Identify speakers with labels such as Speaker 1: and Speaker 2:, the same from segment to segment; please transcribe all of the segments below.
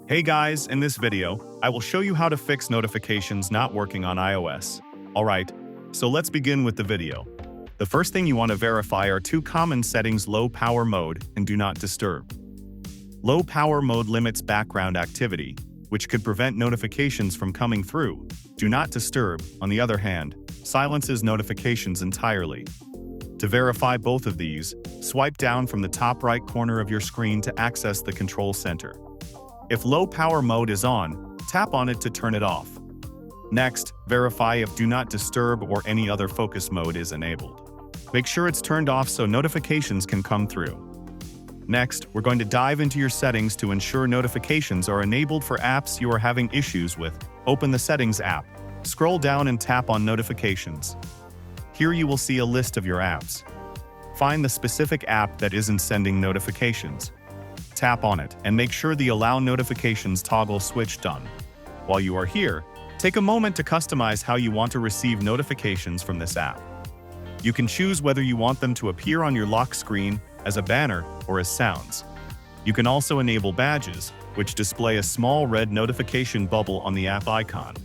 Speaker 1: Hey guys, in this video, I will show you how to fix notifications not working on iOS. Alright, so let's begin with the video. The first thing you want to verify are two common settings: low power mode and do not disturb. Low power mode limits background activity, which could prevent notifications from coming through. Do not disturb, on the other hand, silences notifications entirely. To verify both of these, swipe down from the top right corner of your screen to access the control center. If low power mode is on, tap on it to turn it off. Next, verify if do not disturb or any other focus mode is enabled. Make sure it's turned off so notifications can come through. Next, we're going to dive into your settings to ensure notifications are enabled for apps you are having issues with. Open the Settings app. Scroll down and tap on Notifications. Here you will see a list of your apps. Find the specific app that isn't sending notifications. Tap on it and make sure the Allow Notifications toggle switched on. While you are here, take a moment to customize how you want to receive notifications from this app. You can choose whether you want them to appear on your lock screen, as a banner, or as sounds. You can also enable badges, which display a small red notification bubble on the app icon.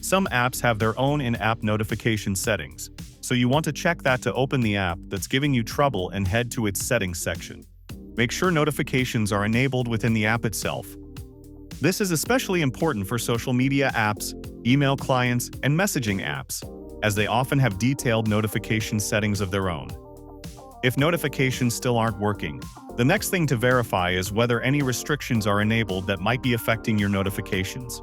Speaker 1: Some apps have their own in-app notification settings, so you want to check that to open the app that's giving you trouble and head to its settings section. Make sure notifications are enabled within the app itself. This is especially important for social media apps, email clients, and messaging apps, as they often have detailed notification settings of their own. If notifications still aren't working, the next thing to verify is whether any restrictions are enabled that might be affecting your notifications.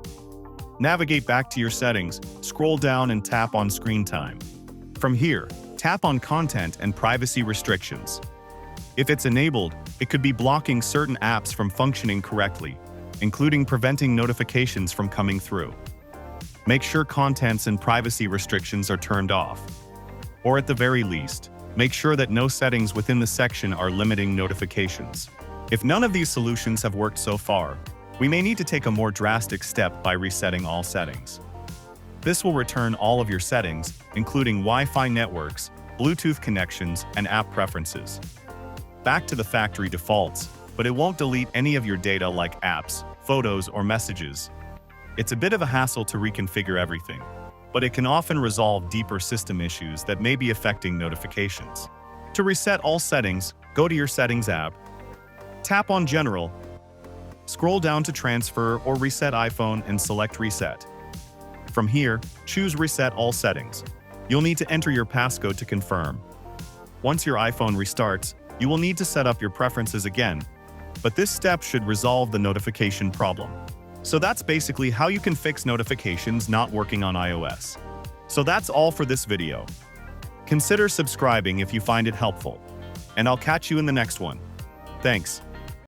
Speaker 1: Navigate back to your settings, scroll down and tap on Screen Time. From here, tap on Content and Privacy Restrictions. If it's enabled, it could be blocking certain apps from functioning correctly, including preventing notifications from coming through. Make sure Contents and Privacy Restrictions are turned off. Or at the very least, make sure that no settings within the section are limiting notifications. If none of these solutions have worked so far, we may need to take a more drastic step by resetting all settings. This will return all of your settings, including Wi-Fi networks, Bluetooth connections, and app preferences, back to the factory defaults, but it won't delete any of your data like apps, photos, or messages. It's a bit of a hassle to reconfigure everything, but it can often resolve deeper system issues that may be affecting notifications. To reset all settings, go to your Settings app, tap on General, scroll down to Transfer or Reset iPhone and select Reset. From here, choose Reset All Settings. You'll need to enter your passcode to confirm. Once your iPhone restarts, you will need to set up your preferences again, but this step should resolve the notification problem. So that's basically how you can fix notifications not working on iOS. So that's all for this video. Consider subscribing if you find it helpful, and I'll catch you in the next one. Thanks.